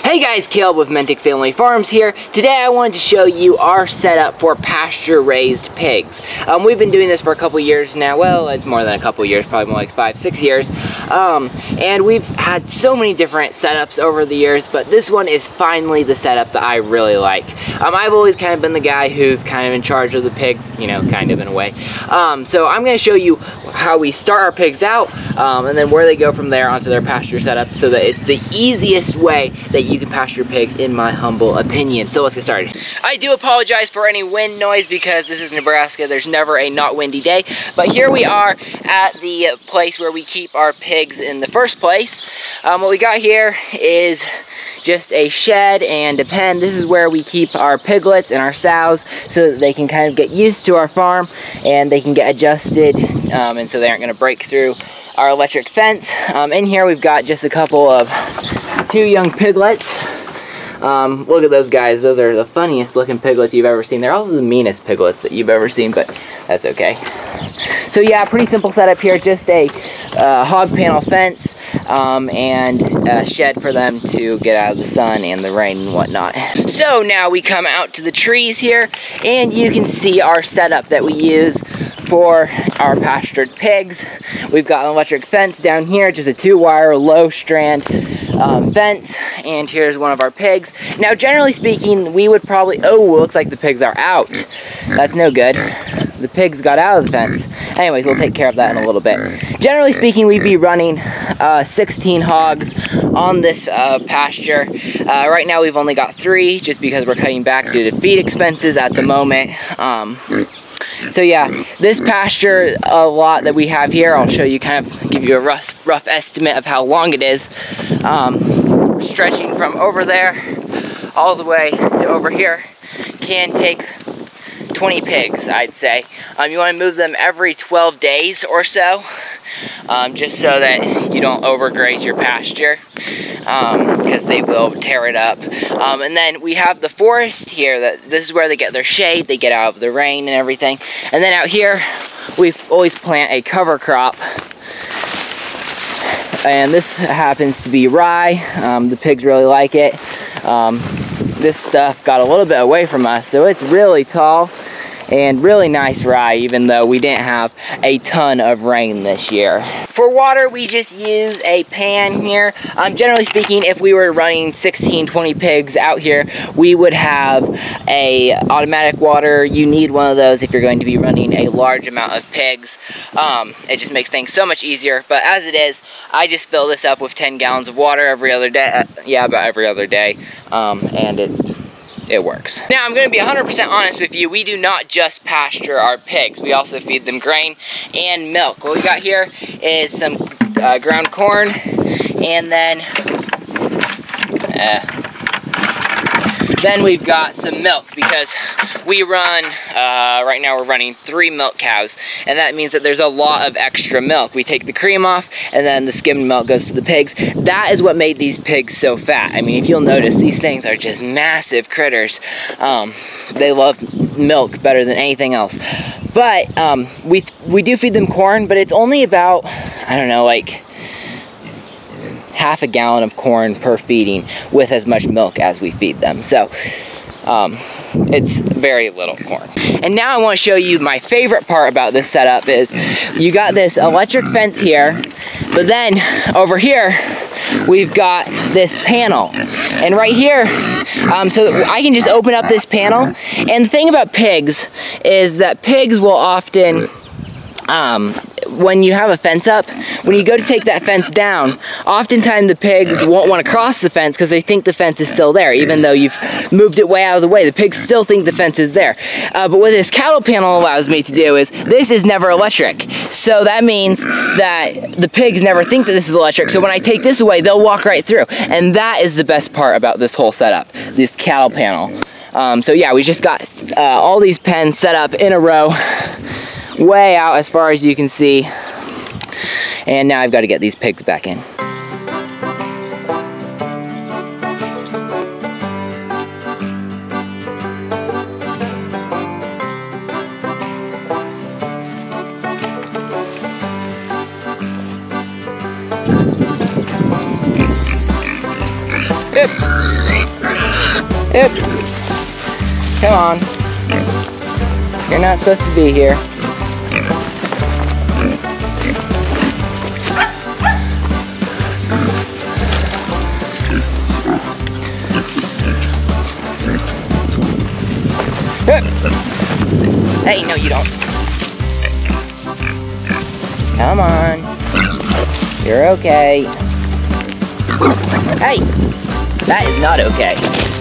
Hey guys, Caleb with Mentic Family Farms here. Today I wanted to show you our setup for pasture-raised pigs. We've been doing this for a couple years now. Well, it's more than a couple years, probably more like 5-6 years. And we've had so many different setups over the years, but this one is finally the setup that I really like. I've always kind of been the guy who's kind of in charge of the pigs, you know, kind of in a way. So I'm going to show you how we start our pigs out, and then where they go from there onto their pasture setup, so that it's the easiest way that you can pasture pigs, in my humble opinion. So let's get started. I do apologize for any wind noise because this is Nebraska. There's never a not windy day, but here we are at the place where we keep our pigs in the first place. What we got here is just a shed and a pen. This is where we keep our piglets and our sows so that they can kind of get used to our farm and they can get adjusted, and so they aren't going to break through our electric fence. In here we've got just a couple of 2 young piglets. Look at those guys. Those are the funniest looking piglets you've ever seen. They're also the meanest piglets that you've ever seen, but that's okay. So yeah, pretty simple setup here. Just a hog panel fence, and a shed for them to get out of the sun and the rain and whatnot. So now we come out to the trees here, and you can see our setup that we use for our pastured pigs. We've got an electric fence down here, just a 2-wire low strand fence, and here's one of our pigs. Now generally speaking, we would probably, oh, looks like the pigs are out. That's no good. The pigs got out of the fence. Anyways, we'll take care of that in a little bit. Generally speaking, we'd be running 16 hogs on this pasture. Right now we've only got 3 just because we're cutting back due to feed expenses at the moment. So yeah, this pasture lot that we have here, I'll show you, kind of give you a rough estimate of how long it is. Stretching from over there all the way to over here, can take 20 pigs, I'd say. You want to move them every 12 days or so, just so that you don't overgraze your pasture, because they will tear it up. And then we have the forest here. This is where they get their shade, they get out of the rain and everything. And then out here, we always plant a cover crop. And this happens to be rye. The pigs really like it. This stuff got a little bit away from us, so it's really tall and really nice rye, even though we didn't have a ton of rain this year. For water, we just use a pan here. Generally speaking, if we were running 16-20 pigs out here, we would have a automatic water. You need one of those if you're going to be running a large amount of pigs. It just makes things so much easier, but as it is, I just fill this up with 10 gallons of water every other day. Yeah, about every other day, and it works. Now, I'm going to be 100% honest with you. We do not just pasture our pigs. We also feed them grain and milk. What we got here is some ground corn, and then we've got some milk, because we run, right now we're running 3 milk cows, and that means that there's a lot of extra milk. We take the cream off, and then the skimmed milk goes to the pigs. That is what made these pigs so fat. I mean, if you'll notice, these things are just massive critters. They love milk better than anything else. But we do feed them corn, but it's only about, I don't know, like half a gallon of corn per feeding, with as much milk as we feed them. So it's very little corn. And now I want to show you my favorite part about this setup is you got this electric fence here, but then over here we've got this panel, and right here, so I can just open up this panel. And the thing about pigs is that pigs will often, when you have a fence up, when you go to take that fence down, oftentimes the pigs won't want to cross the fence because they think the fence is still there, even though you've moved it way out of the way. The pigs still think the fence is there. But what this cattle panel allows me to do is, this is never electric. So that means that the pigs never think that this is electric. So when I take this away, they'll walk right through. And that is the best part about this whole setup, this cattle panel. So yeah, we just got all these pens set up in a row, way out as far as you can see, and now I've got to get these pigs back in. Yep. Yep. Come on. You're not supposed to be here. Yep. Hey, no you don't. Come on. You're okay. Hey, that is not okay.